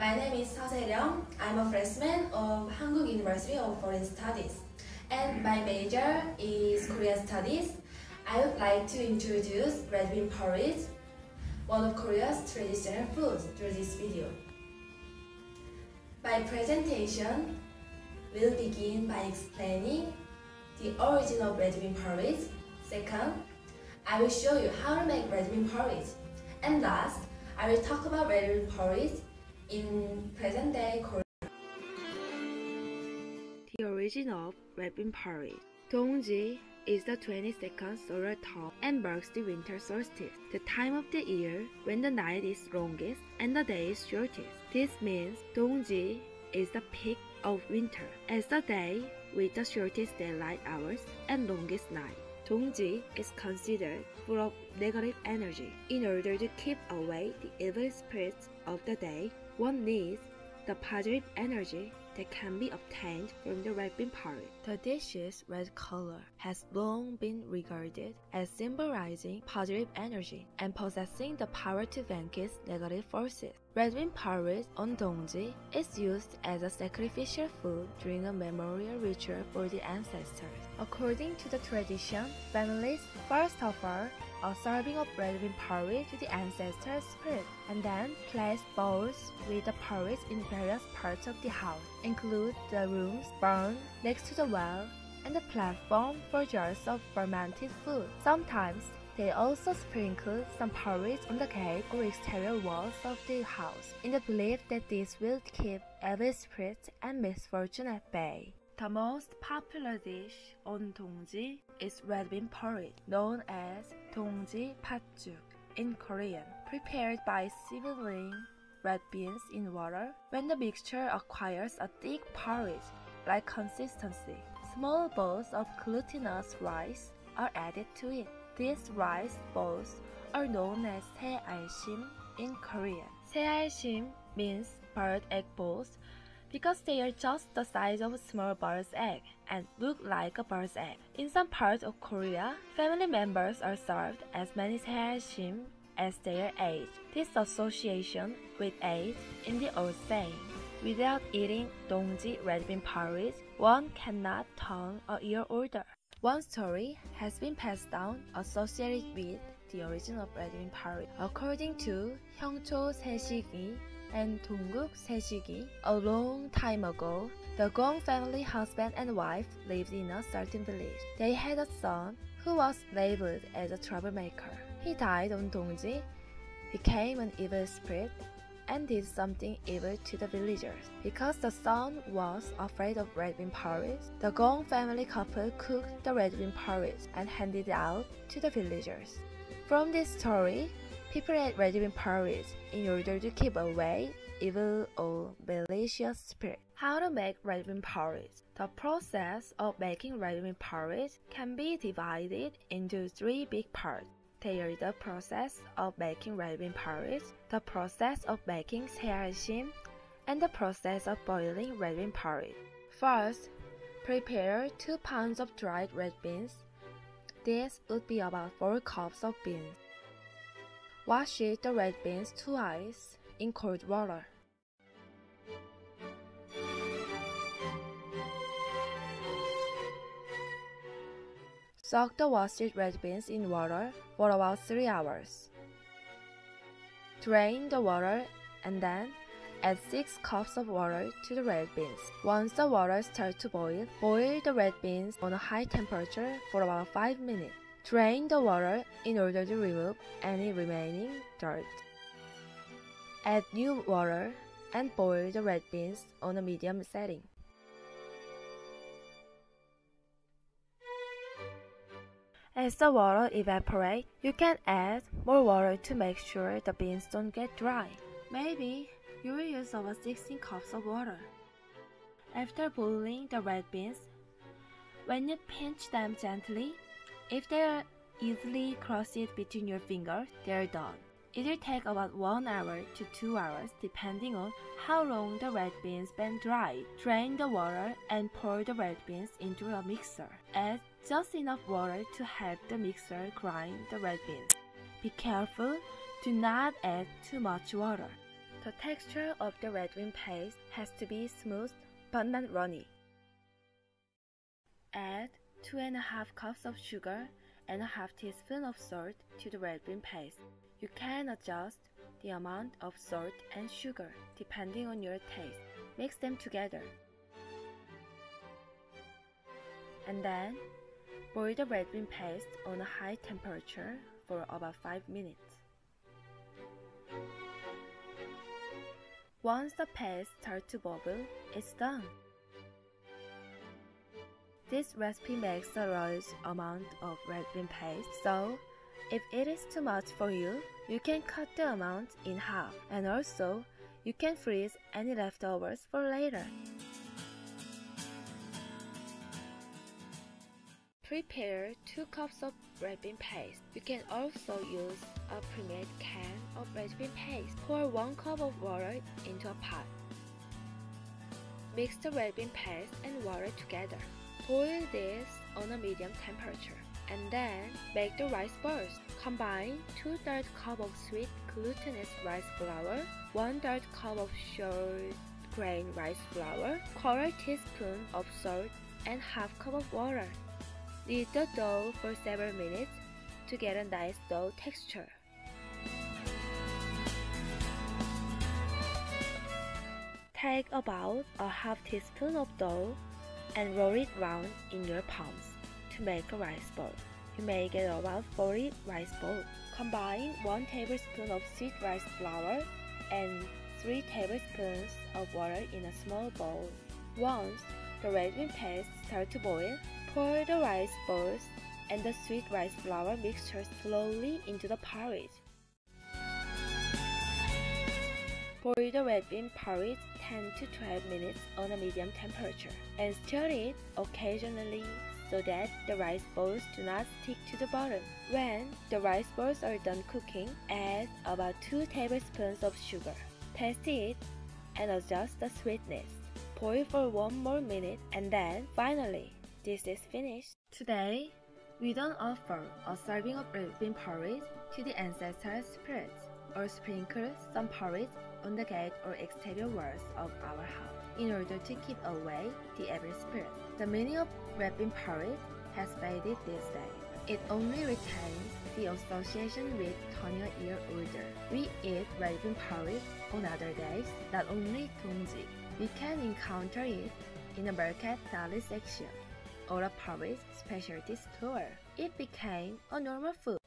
My name is Seoseryung. I'm a freshman of Hankuk University of Foreign Studies, and my major is Korean Studies. I would like to introduce red bean porridge, one of Korea's traditional foods, through this video. My presentation will begin by explaining the origin of red bean porridge. Second, I will show you how to make red bean porridge. And last, I will talk about red bean porridge in present-day Korea. The origin of red bean porridge. Dongji is the 22nd solar term and marks the winter solstice, the time of the year when the night is longest and the day is shortest. This means Dongji is the peak of winter, as the day with the shortest daylight hours and longest night. Dongji is considered full of negative energy. In order to keep away the evil spirits of the day, one needs the positive energy that can be obtained from the red bean porridge. The dish's red color has long been regarded as symbolizing positive energy and possessing the power to vanquish negative forces. Red bean porridge on Dongji is used as a sacrificial food during a memorial ritual for the ancestors. According to the tradition, families first offer a serving of red bean porridge to the ancestor spirit, and then place bowls with the porridge in various parts of the house, include the rooms burned next to the well and the platform for jars of fermented food. Sometimes they also sprinkle some porridge on the gate or exterior walls of the house, in the belief that this will keep evil spirits and misfortune at bay. The most popular dish on Dongji is red bean porridge, known as Dongji Patjuk in Korean, prepared by simmering red beans in water. When the mixture acquires a thick porridge-like consistency, small balls of glutinous rice are added to it. These rice balls are known as sealshim in Korean. Sealshim means bird egg balls because they are just the size of a small bird's egg and look like a bird's egg. In some parts of Korea, family members are served as many sealshim as their age. This association with age in the old saying, without eating Dongji red bean porridge, one cannot turn a year older. One story has been passed down associated with the origin of red bean porridge. According to Hyungcho Seshigi and Dongguk Seshigi, a long time ago, the Gwang family husband and wife lived in a certain village. They had a son who was labeled as a troublemaker. He died on Dongji, became an evil spirit, and did something evil to the villagers. Because the son was afraid of red bean porridge, the Gong family couple cooked the red bean porridge and handed it out to the villagers. From this story, people ate red bean porridge in order to keep away evil or malicious spirits. How to make red bean porridge? The process of making red bean porridge can be divided into three big parts. They are the process of making red bean porridge, the process of making sealshim, and the process of boiling red bean porridge. First, prepare 2 pounds of dried red beans. This would be about 4 cups of beans. Wash the red beans twice in cold water. Soak the washed red beans in water for about 3 hours. Drain the water and then add 6 cups of water to the red beans. Once the water starts to boil, boil the red beans on a high temperature for about 5 minutes. Drain the water in order to remove any remaining dirt. Add new water and boil the red beans on a medium setting. As the water evaporates, you can add more water to make sure the beans don't get dry. Maybe you will use about 16 cups of water. After boiling the red beans, when you pinch them gently, if they are easily crushed between your fingers, they are done. It will take about 1 hour to 2 hours depending on how long the red beans been dried. Drain the water and pour the red beans into a mixer. Add just enough water to help the mixer grind the red beans. Be careful, do not add too much water. The texture of the red bean paste has to be smooth but not runny. Add 2.5 cups of sugar and a half teaspoon of salt to the red bean paste. You can adjust the amount of salt and sugar depending on your taste. Mix them together. And then boil the red bean paste on a high temperature for about 5 minutes. Once the paste starts to bubble, it's done. This recipe makes a large amount of red bean paste, so if it is too much for you, you can cut the amount in half, and also you can freeze any leftovers for later. Prepare 2 cups of red bean paste. You can also use a pre-made can of red bean paste. Pour 1 cup of water into a pot. Mix the red bean paste and water together. Boil this on a medium temperature. And then make the rice balls. Combine 2/3 cup of sweet glutinous rice flour, 1/3 cup of short grain rice flour, 1/4 teaspoon of salt, and half cup of water. Knead the dough for several minutes to get a nice dough texture. Take about a half teaspoon of dough and roll it round in your palms to make a rice ball. You may get about 40 rice balls. Combine 1 tablespoon of sweet rice flour and 3 tablespoons of water in a small bowl. Once the red bean paste starts to boil, pour the rice balls and the sweet rice flour mixture slowly into the porridge. Boil the red bean porridge 10 to 12 minutes on a medium temperature and stir it occasionally so that the rice balls do not stick to the bottom. When the rice balls are done cooking, add about 2 tablespoons of sugar. Taste it and adjust the sweetness. Boil for 1 more minute and then finally, this is finished. Today, we don't offer a serving of red bean porridge to the ancestral spirits or sprinkle some porridge on the gate or exterior walls of our house in order to keep away the evil spirit. The meaning of red bean porridge has faded these days. It only retains the association with turn your ear older. We eat red bean porridge on other days, not only 동지. We can encounter it in a market deli section or a porridge specialty store. It became a normal food.